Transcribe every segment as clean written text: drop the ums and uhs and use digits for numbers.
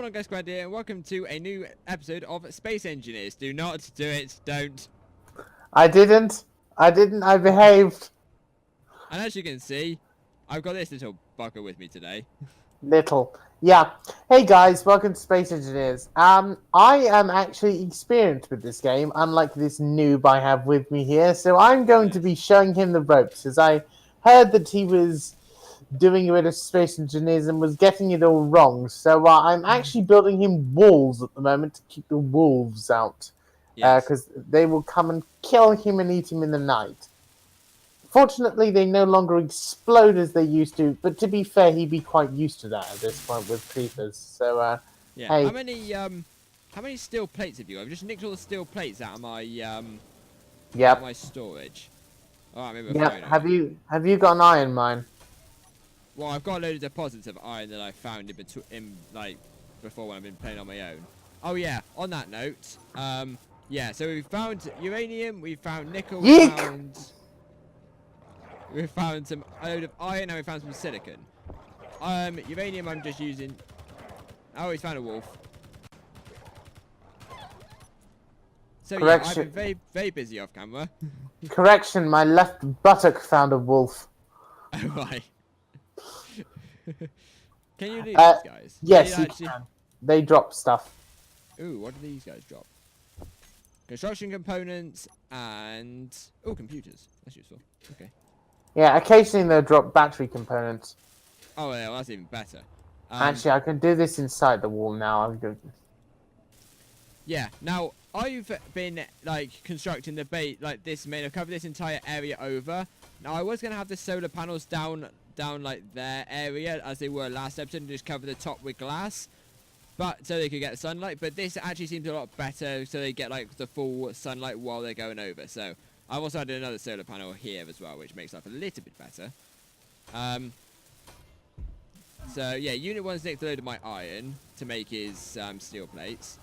What on, guys? Squad here, and welcome to a new episode of Space Engineers. Do not do it. Don't. I didn't. I behaved. And as you can see, I've got this little bugger with me today. Little. Yeah. Hey guys, welcome to Space Engineers. I am actually experienced with this game, unlike this noob I have with me here. So I'm going to be showing him the ropes, as I heard that he was doing a bit of Space Engineers and was getting it all wrong. So I'm actually building him walls at the moment to keep the wolves out. Because they will come and kill him and eat him in the night. Fortunately, they no longer explode as they used to, but to be fair, he'd be quite used to that at this point with creepers. So, yeah. Hey. How many steel plates have you got? I've just nicked all the steel plates out of my my storage. Alright, maybe. Yeah. Have you got an iron mine? Well, I've got a load of deposits of iron that I found before when I've been playing on my own. Oh yeah. On that note, yeah. So we found uranium, we found nickel, we found a load of iron, and we found some silicon. Uranium I'm just using. Oh, he's found a wolf. So yeah, I've been very, very busy off camera. Correction, my left buttock found a wolf. Oh, right. Can you leave these guys? Yes, you can. They drop stuff. Ooh, what do these guys drop? Construction components and... Oh, computers. That's useful. Okay. Yeah, occasionally they'll drop battery components. Oh, yeah, well, that's even better. Actually, I can do this inside the wall now. I'm good. Yeah, now, I've been, constructing the base, I've covered this entire area over. Now, I was going to have the solar panels down, their area, as they were last episode, and just cover the top with glass. But so they could get sunlight, but this actually seems a lot better, so they get the full sunlight while they're going over. So I've also added another solar panel here as well, which makes life a little bit better. So yeah, Unit 1's nicked a load of my iron to make his steel plates.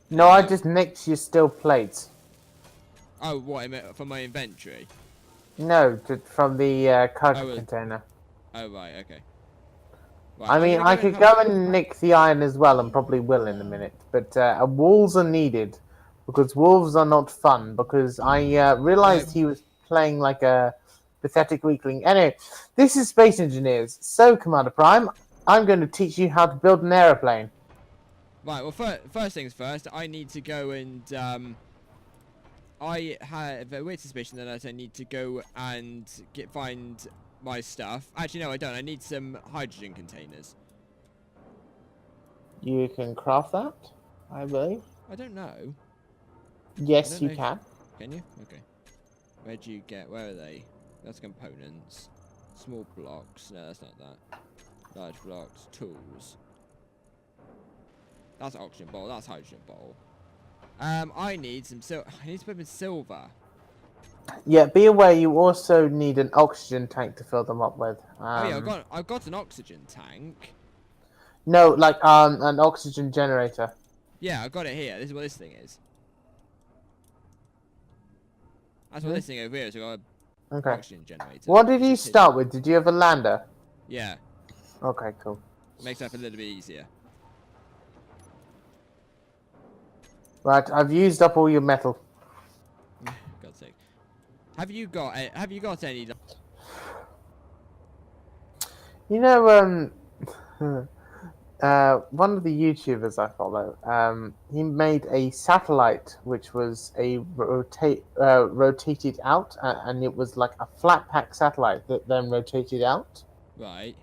No, I just nicked your steel plates. Oh, what, from my inventory? No, from the cargo container. Oh right, okay. Right, I mean, I could go and nick the iron as well, and probably will in a minute. But wolves are needed, because wolves are not fun. Because I realized he was playing like a pathetic weakling. Anyway, this is Space Engineers. So, Commander Prime, I'm going to teach you how to build an aeroplane. Right, well, first things first, I need to go and... I have a weird suspicion that I need to go and find... my stuff. Actually, no, I don't. I need some hydrogen containers. You can craft that, I believe. I don't know. Yes, you can. Can you? Okay. Where do you get? Where are they? That's components. Small blocks. No, that's not that. Large blocks. Tools. That's oxygen bottle. That's hydrogen bottle. I need some I need to put them in silver. Yeah, be aware you also need an oxygen tank to fill them up with. Oh yeah, I've got an oxygen tank. No, like an oxygen generator. Yeah, I've got it here. This is what this thing is. That's what this thing over here is. I've got an oxygen generator. What did you start with? Did you have a lander? Yeah. Okay, cool. Makes life a little bit easier. Right, I've used up all your metal. God's sake. Have you got any? You know, one of the YouTubers I follow, he made a satellite which was a rotated out, and it was like a flat pack satellite that then rotated out. Right.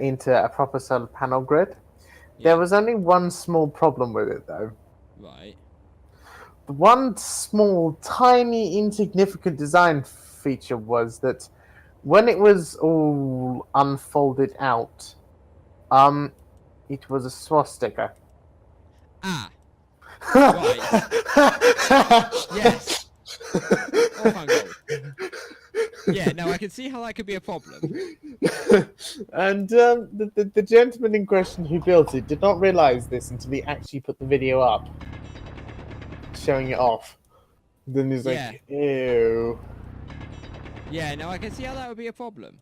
Into a proper solar panel grid. Yeah. There was only one small problem with it, though. Right. The one small, tiny, insignificant design feature was that when it was all unfolded out, it was a swastika. Ah. Right. Yes. Oh, thank God. Yeah, no, I can see how that could be a problem. And the gentleman in question who built it did not realize this until he actually put the video up, showing it off. Then he's like, ew. Yeah, no, I can see how that would be a problem.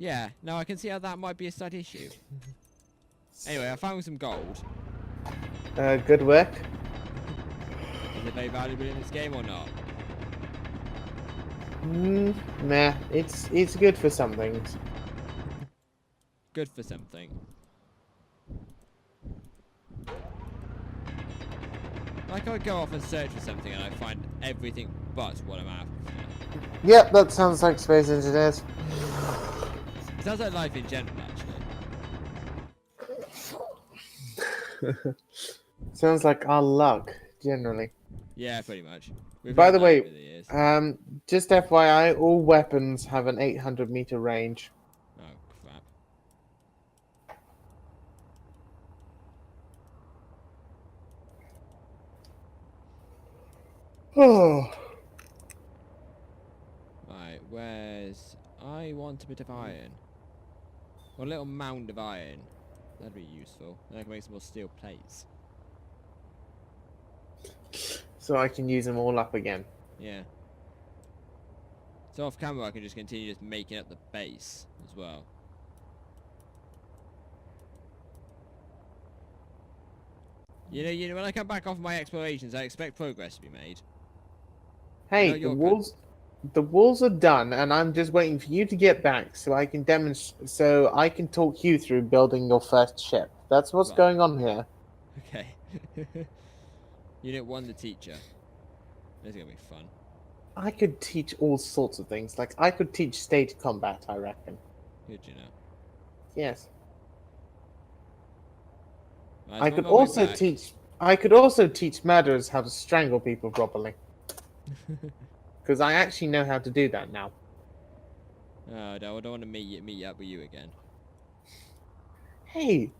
Yeah, now I can see how that might be a slight issue. Anyway, I found some gold. Good work. Is it very valuable in this game or not? Nah, it's good for some things. Good for something. Like I go off and search for something and I find everything but what I'm after. Yep, that sounds like Space Engineers. It sounds like life in general, actually. Sounds like our luck, generally. Yeah, pretty much. We've By learned the that way, over the years. just FYI, all weapons have an 800-meter range. Oh, crap. Oh. Right, where's... I want a bit of iron. Or a little mound of iron. That'd be useful. Then I can make some more steel plates. So I can use them all up again. Yeah. So off camera I can just continue just making up the base as well. You know, when I come back off my explorations, I expect progress to be made. Hey, the walls are done, and I'm just waiting for you to get back so I can so I can talk you through building your first ship. That's what's Right. going on here. Okay. Unit 1, the teacher. This is gonna be fun. I could teach all sorts of things. Like, I could teach stage combat, I reckon. Good, you know. Yes. Right, I could also teach murderers how to strangle people properly. Because I actually know how to do that now. Oh, no, I don't want to meet up with you again. Hey,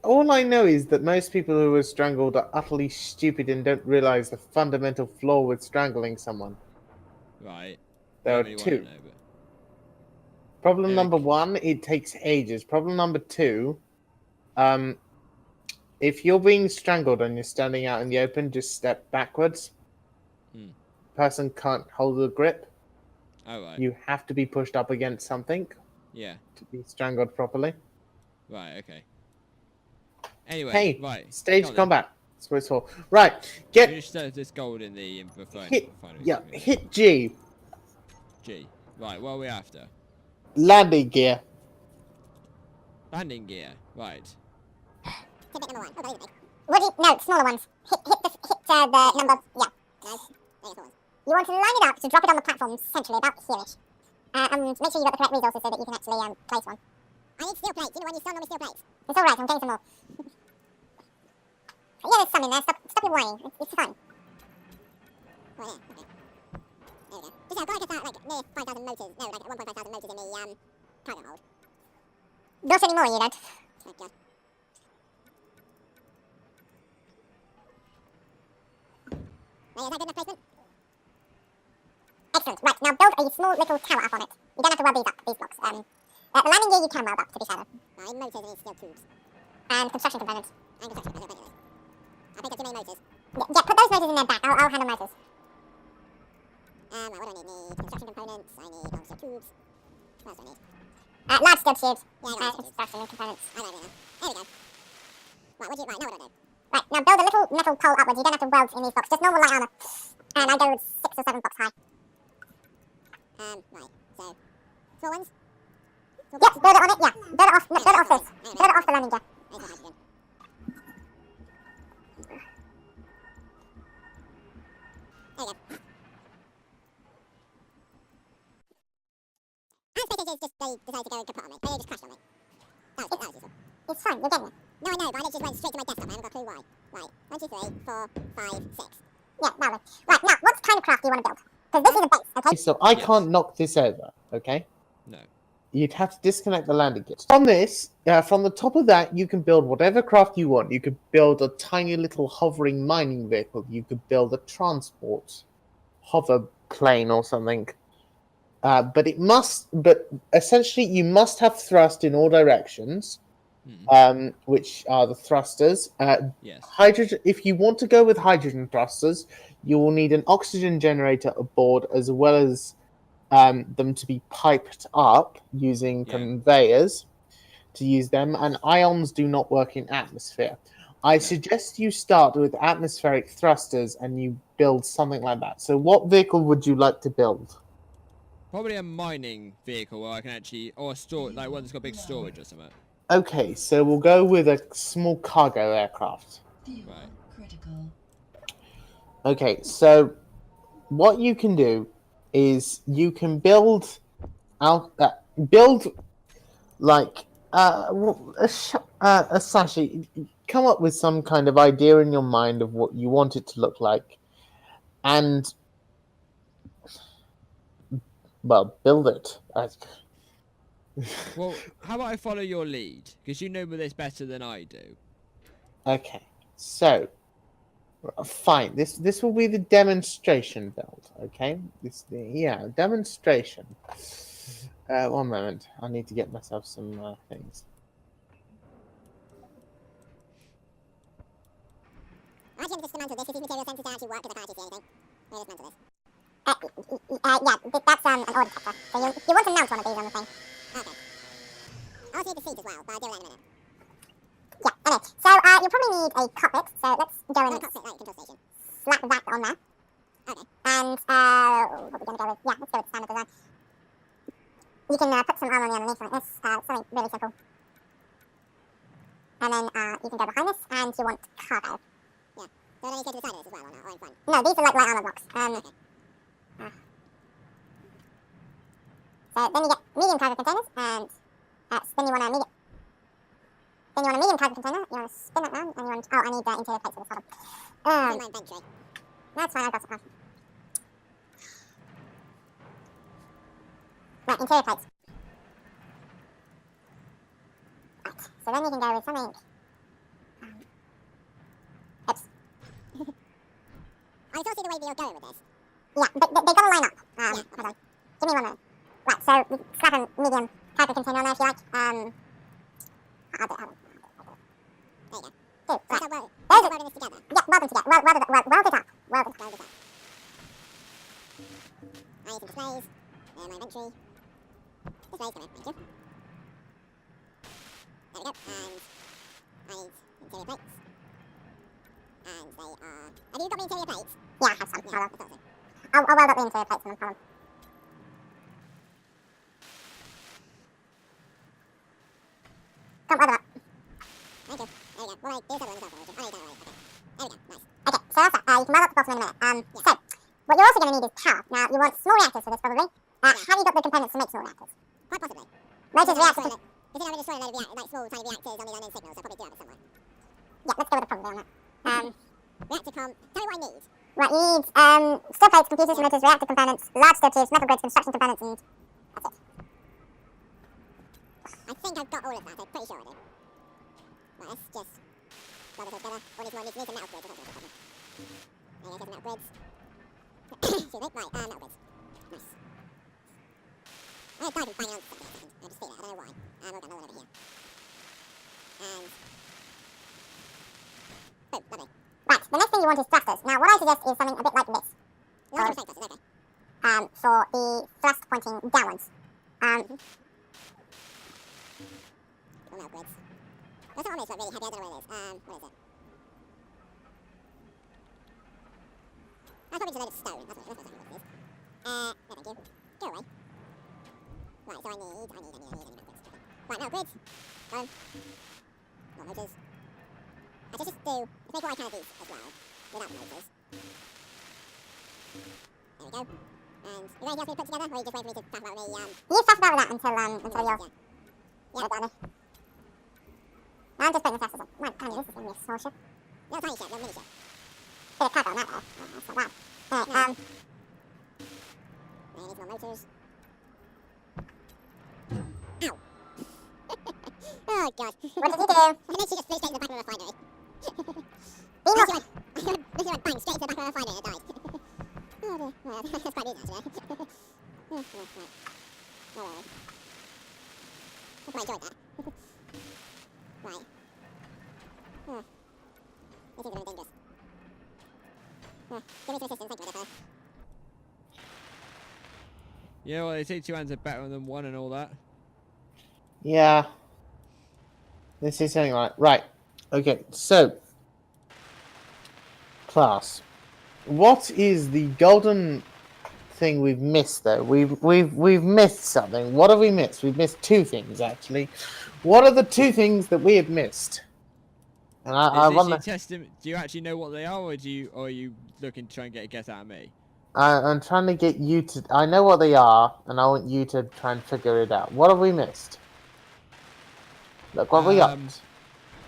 all I know is that most people who are strangled are utterly stupid and don't realize the fundamental flaw with strangling someone. Right. There are Really two. wanna know, but... Problem number one, it takes ages. Problem number two, if you're being strangled and you're standing out in the open, just step backwards. Person can't hold the grip. Oh, right. You have to be pushed up against something. Yeah. To be strangled properly. Right, okay. Anyway, hey, right. Stage combat. That's what it's for. Right, get... Finish this gold in the hit G. G. Right, what are we after? Landing gear. Landing gear. Right. Tidbit number 1. Oh, no, smaller ones. Hit the number... Yeah. No. You want to line it up to drop it on the platform centrally, about here-ish. And make sure you've got the correct resources so that you can actually place one. I need steel plates. You know when you still know me steel plates. It's alright, I'm getting some more. Yeah, there's some in there. Stop your whining. It's fine. Oh, yeah. Okay. There we go. Just I've got like near 5,000 motors. No, like 1.5 thousand motors in the cargo hold. Not anymore, you don't. Oh, God. Is that good enough placement? Excellent. Right, now build a small little tower up on it. You don't have to weld these blocks. The landing gear you can weld up, to be fair. Right, motors and steel tubes. And construction components. I'll pick up too many motors. Yeah, put those motors in their back. I'll handle motors. Right, what do I need? Need construction components. I need steel tubes. What else do I need? Large steel tubes. Yeah, construction components. I don't know. There we go. Right, now what do I do? Right, now build a little metal pole upwards. You don't have to weld in these blocks. Just normal light armor. And I go 6 or 7 blocks high. Right, so... Small ones? Yep, build it on it, yeah. Build it off this. Build it off the landing gear. There you go. And just they decided to go kaput on me. They just crashed on me. That was useful. It's fine, you're getting it. No, I know, but I just went straight to my desktop. I haven't got a clue why. Right, 1, 2, 3, 4, 5, 6. Yeah, that one. Right, now, what kind of craft do you want to build? Because this is a base, okay? So I can't knock this over, okay? No. You'd have to disconnect the landing gear. From this, from the top of that, you can build whatever craft you want. You could build a tiny little hovering mining vehicle. You could build a transport hover plane or something. But essentially, you must have thrust in all directions, which are the thrusters. Yes. Hydrogen. If you want to go with hydrogen thrusters, you will need an oxygen generator aboard as well as them to be piped up using conveyors to use them, and ions do not work in atmosphere. I suggest you start with atmospheric thrusters and you build something like that. So what vehicle would you like to build? Probably a mining vehicle where I can actually, or a store, like one that's got big storage or something. Okay, so we'll go with a small cargo aircraft. Right. Critical. Okay, so what you can do is you can build out like a sachet. Come up with some kind of idea in your mind of what you want it to look like, and well, build it. Well, how about I follow your lead? Because you know this better than I do. Okay, so fine. This will be the demonstration build. Okay, demonstration. 1 moment. I need to get myself some things. I actually just dismantle this. If these material sensors don't actually work, because I can't actually see anything. Let me dismantle this. That's an order detector. So you want to mount one of these on the thing. Okay. I also need the seat as well, but I'll do that in a minute. Yeah, anyway. So you'll probably need a cockpit. So let's go and cockpit, like control station. Slap that on there. Okay. And what are we going to go with? Yeah, let's go with standard design. You can put some armor on the underneath like this. Something really simple. And then you can go behind this, and you want cargo. Yeah. So I need to go to the side of this as well, or in front? No, these are like light armor blocks. Okay. So then you get medium cargo containers, and then you want a medium. Then you want a medium cargo container. You want to spin that round, and you want. Oh, I need interior plates for this. Hold on. My inventory. That's fine. I've got some. Right, interior plates. Right. So then you can go with something. Oops. I still see the way you're going with this. Yeah, but they've got to line up. Hold on. Give me 1 minute. Right, so you slap a medium cargo container on there if you like. I'll do it. Hold on. There you go. Two. Right. So welding this together. Yeah, weld them together. Weld it up. Weld it up. I need some displays. My inventory. Displays, come here. Thank you. There we go. And I need interior plates. And they are... Have you got the interior plates? Yeah, I have some. Yeah, hold on. I'll weld up the interior plates and then hold on. Come on, weld them up. Thank you. There we go. Well, there's other one as well. Oh, you got it right. Okay. There we go. Nice. Okay, so that's that. You can weld up the bottom in a minute. So, what you're also going to need is power. Now, you want small reactors for this, probably. Have you got the components to make small reactors? Quite possibly. Motors, reactors... You think I'm going to destroy a load of like small, tiny reactors on these unknown signals? I probably do have it somewhere. Yeah, let's go with the probably on that. Reactor com... Tell me what I need. Right, you need still plates, computers, motors, reactor components, large steel tubes, metal grids, construction components, and that's it. I think I've got all of that. I'm pretty sure I do. Right, let's just weld it all together. Or need some metal grids. I don't think that's a problem. There you go, metal grids. Excuse me. Right, metal grids. Nice. I'm going to dive and bang on something in a second. I just feel it. I don't know why. We've got another one over here. And... boom, lovely. Right, the next thing you want is thrusters. Now, what I suggest is something a bit like this. Large thrusters, okay. For the thrust pointing downwards. Metal grids. That's not on this, like, really heavy. I don't know what it is. What is it? That's probably just a load of stone. That's not exactly what it is. No, thank you. Go away. Right, so I need metal grids. Right, metal grids. More motors. Let's just do... Let's make what I can of these as well, without the motors. There we go. And is there anything else we put together, or are you just waiting for me to talk about the... You talk about that until you're... Yeah, done. I'm just putting the thrusters on. Man, this is going to be a small ship. Little tiny ship, little mini ship. Bit of cargo on that though. That's not bad. Alright, I need some more motors. Ow! Oh god. What did you do? I think she just flew straight to the back of the refinery. This went bang straight to the back of the refinery and it died. Oh dear. Well, that's quite neat actually. Right. Where were we? I quite enjoyed that. Right. This is really dangerous. Give me some assistance, thank you, fellow. You know what? They say 2 hands are better than 1 and all that. Yeah. This is something like right. Okay, so class. What is the golden thing we've missed though? We've missed something. What have we missed? We've missed 2 things actually. What are the 2 things that we have missed? And I Is want you to. testing? Do you actually know what they are, or are you looking to try and get a guess out of me? I'm trying to get you to. I know what they are, and I want you to try and figure it out. What have we missed? Look what we got.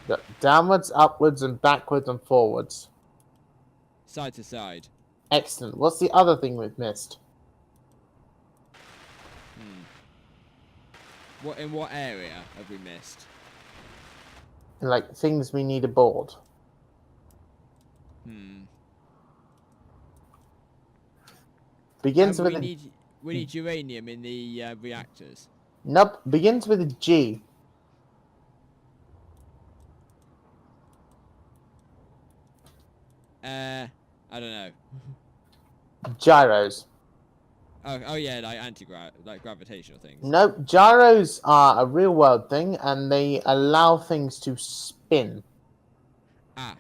Look, downwards, upwards, and backwards and forwards. Side to side. Excellent. What's the other thing we've missed? What in what area have we missed? Like things we need aboard. Begins with we need uranium in the reactors. Nope. Begins with a G. I don't know. Gyros. Oh yeah, like gravitational things. Nope. Gyros are a real world thing, and they allow things to spin. Ah.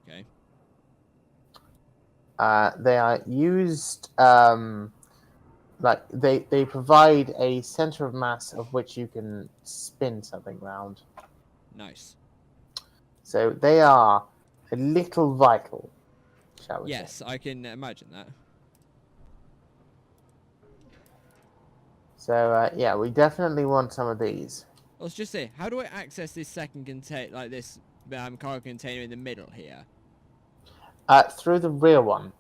Okay. They are used. Like they provide a center of mass of which you can spin something round. Nice. So they are a little vital, shall we say. Yes, I can imagine that. So yeah, we definitely want some of these. Let's just say, how do I access this second container, like this cargo container in the middle here? Through the rear one.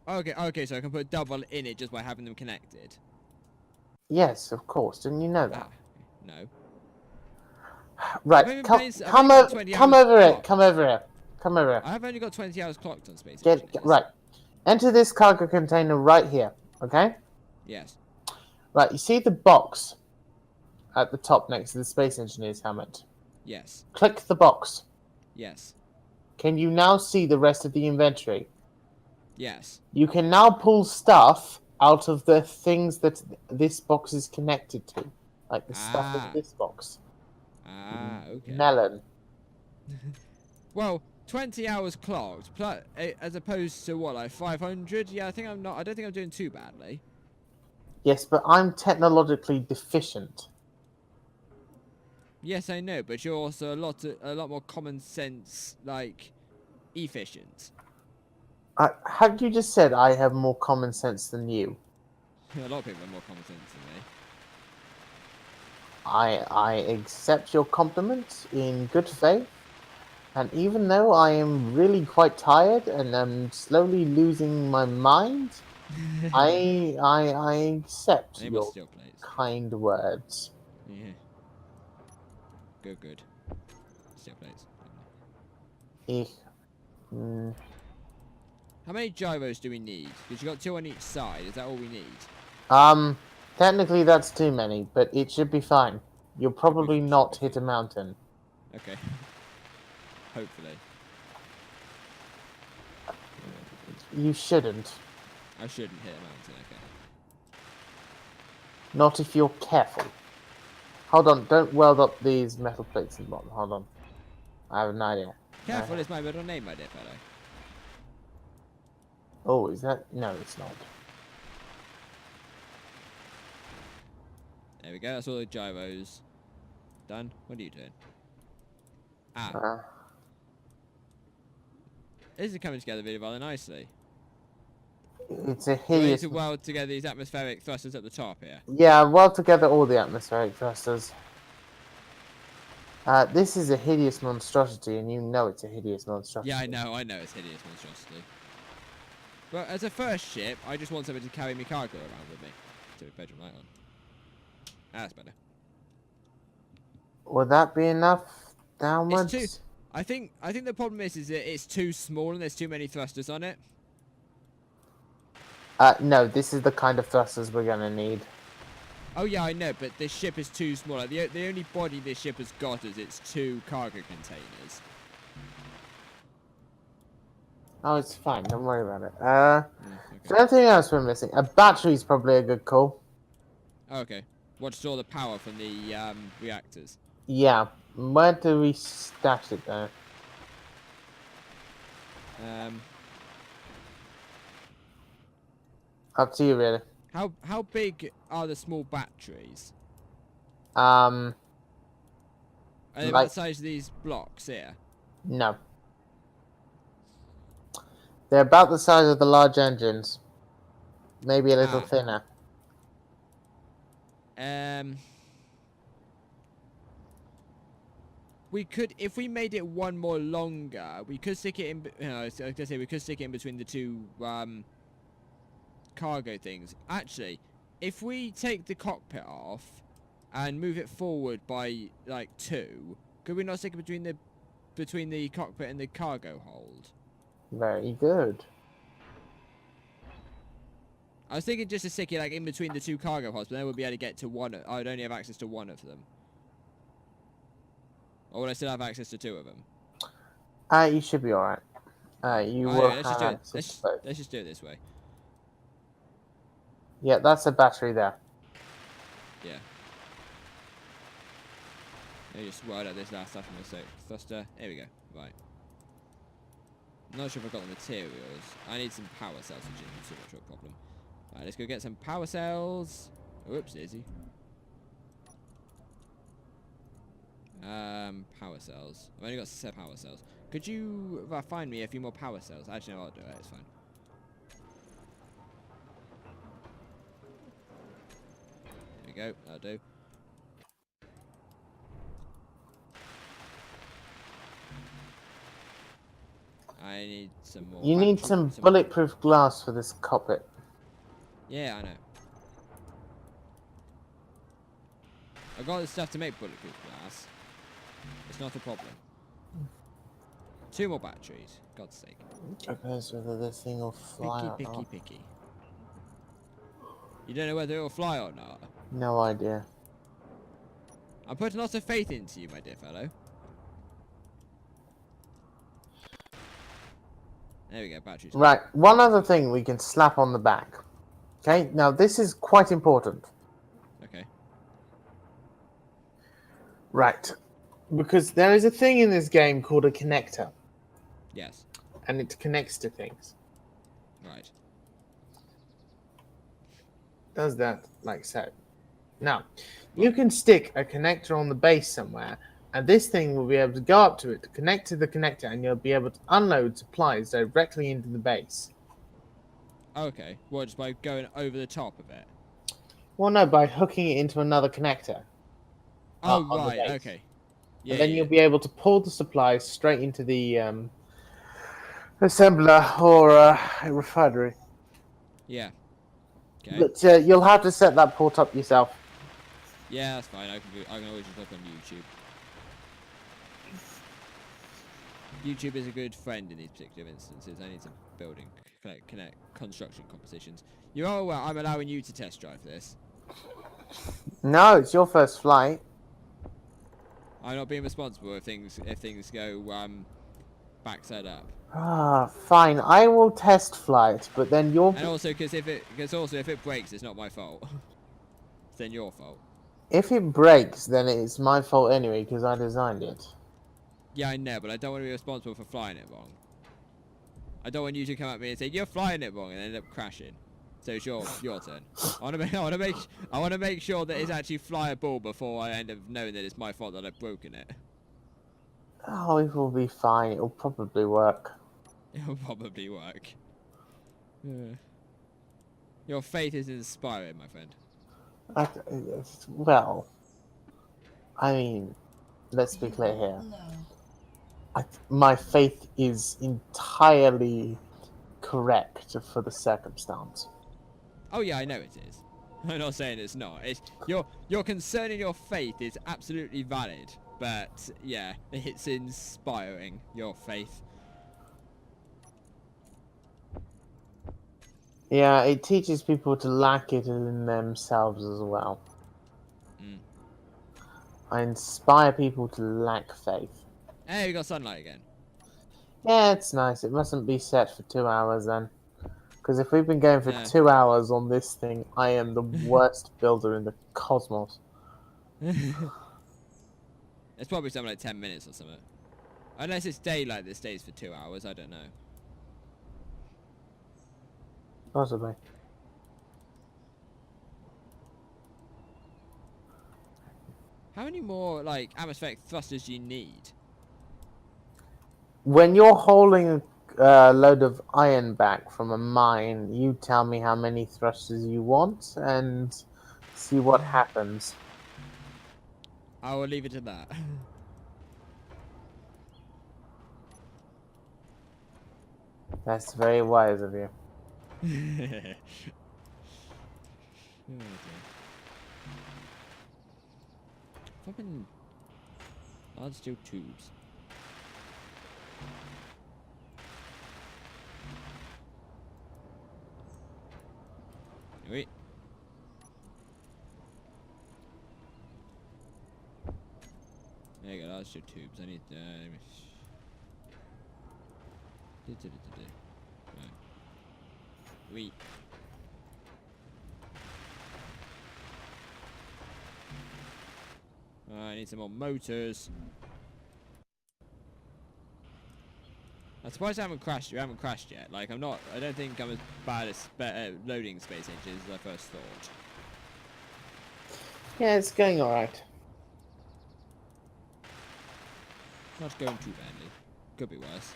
Okay, so I can put double in it just by having them connected. Yes, of course. Didn't you know that? No. Right, come over here. I have only got 20 hours clocked on Space Get Engineers. right. Enter this cargo container right here. Okay. Yes. Right. You see the box at the top next to the Space Engineer's helmet. Yes. Click the box. Yes. Can you now see the rest of the inventory? Yes. You can now pull stuff out of the things that this box is connected to, like the stuff in this box. Okay. Melon. Well, 20 hours clocked, plus, as opposed to what, like 500? Yeah, I don't think I'm doing too badly. Yes, but I'm technologically deficient. Yes, I know, but you're also a lot more common sense, like, efficient. Have you just said I have more common sense than you? A lot of people have more common sense than me. I accept your compliment in good faith, and even though I am really quite tired and I'm slowly losing my mind, I accept your kind words. Yeah. Good. Steel plates. How many gyros do we need? Because you got 2 on each side. Is that all we need? Technically that's too many, but it should be fine. You'll probably not hit a mountain. Okay. Hopefully. You shouldn't. I shouldn't hit a mountain, okay. Not if you're careful. Hold on, don't weld up these metal plates in the bottom. Hold on. I have an idea. Careful is my middle name, my dear fellow. Oh, is that? No, it's not. There we go, that's all the gyros. Done. What are you doing? This is coming together really rather nicely. It's a hideous... to weld together these atmospheric thrusters at the top here. Yeah, weld together all the atmospheric thrusters. This is a hideous monstrosity, and you know it's a hideous monstrosity. Yeah, I know it's hideous monstrosity. But as a first ship, I just want somebody to carry me cargo around with me. To the bedroom light on. That's better. Would that be enough downwards? I think the problem is that it's too small and there's too many thrusters on it. No, this is the kind of thrusters we're gonna need. Oh yeah, I know, but this ship is too small. Like, the only body this ship has got is its 2 cargo containers. Oh, it's fine. Don't worry about it. Is Okay. there anything else we're missing? A battery's probably a good call. Okay. What to store the power from the reactors? Yeah. Where do we stash it though? Um, Up to you, really. how big are the small batteries? Um, Are they about like the size of these blocks here? no. They're about the size of the large engines. Maybe a little Ah. thinner. Um. We could, if we made it one more longer, we could stick it in. I was gonna say we could stick it in between the two cargo things. Actually, if we take the cockpit off and move it forward by like 2, could we not stick it between the cockpit and the cargo hold? Very good. I was thinking just to stick it like in between the 2 cargo holds, but then we'll be able to get to one. I'd only have access to one of them. Or would I still have access to 2 of them? You should be alright. You will Anyway, let's have just do it. access to both. Let's just do it this way. Yeah, that's a battery there. Yeah. Let me just write out this last stuff in a sec. Thruster. Here we go. Right. I'm not sure if I've got the materials. I need some power cells, which isn't too much of a problem. Right, let's go get some power cells. Oops, Izzy. Power cells. I've only got 7 power cells. Could you find me a few more power cells? Actually, no, I'll do it. It's fine. There we go. That'll do. I need some more. You need some bulletproof glass for this cockpit. Yeah, I know. I've got the stuff to make bulletproof glass. It's not a problem. 2 more batteries. God's sake. Depends whether this thing will fly or not. Picky. You don't know whether it will fly or not? No idea. I'm putting lots of faith into you, my dear fellow. There we go, batteries. Right, one other thing we can slap on the back. Okay, now this is quite important. Okay. Right, because there is a thing in this game called a connector, Yes. and it connects to things. Right. Does that like so. Now, you can stick a connector on the base somewhere, and this thing will be able to go up to it, to connect to the connector, and you'll be able to unload supplies directly into the base. Okay. What, just by going over the top of it? Well, no, by hooking it into another connector. Oh, on the right. base. Okay. Yeah, And then yeah. you'll be able to pull the supplies straight into the assembler or refinery. Yeah. Okay. But you'll have to set that port up yourself. Yeah, that's fine. I can always just look on YouTube. YouTube is a good friend in these particular instances. I need some building, connect, construction compositions. You are aware I'm allowing you to test drive this. No, it's your first flight. I'm not being responsible if things go backside up. Ah, fine. I will test flight, but then you'll. And also because if it breaks, it's not my fault. It's then your fault. If it breaks, then it's my fault anyway because I designed it. Yeah, I know, but I don't want to be responsible for flying it wrong. I don't want you to come at me and say you're flying it wrong and end up crashing. So it's your turn. I want to make sure that it's actually flyable before I end up knowing that it's my fault that I've broken it. Oh, it will be fine. It will probably work. It'll probably work. Yeah. Your faith is inspiring, my friend. Well, I mean, let's be clear here. My faith is entirely correct for the circumstance. Oh yeah, I know it is. I'm not saying it's not. It's your concern in your faith is absolutely valid, but yeah, it's inspiring, your faith. Yeah, it teaches people to lack it in themselves as well. Mm. I inspire people to lack faith. Hey, we got sunlight again. Yeah, it's nice. It mustn't be set for 2 hours then. Because if we've been going for No. 2 hours on this thing, I am the worst builder in the cosmos. It's probably something like 10 minutes or something. Unless it's daylight that stays for 2 hours, I don't know. Possibly. How many more, like, atmospheric thrusters do you need? When you're holding a load of iron back from a mine, you tell me how many thrusters you want and see what happens. I will leave it at that. That's very wise of you. Oh, dear. Fucking large steel tubes. Wait. There you go, large steel tubes. I need. Right. Wait. I need some more motors. I'm surprised I haven't crashed. You haven't crashed yet. Like I'm not. I don't think I'm as bad at loading space engines as I first thought. Yeah, it's going alright. Not going too badly. Could be worse.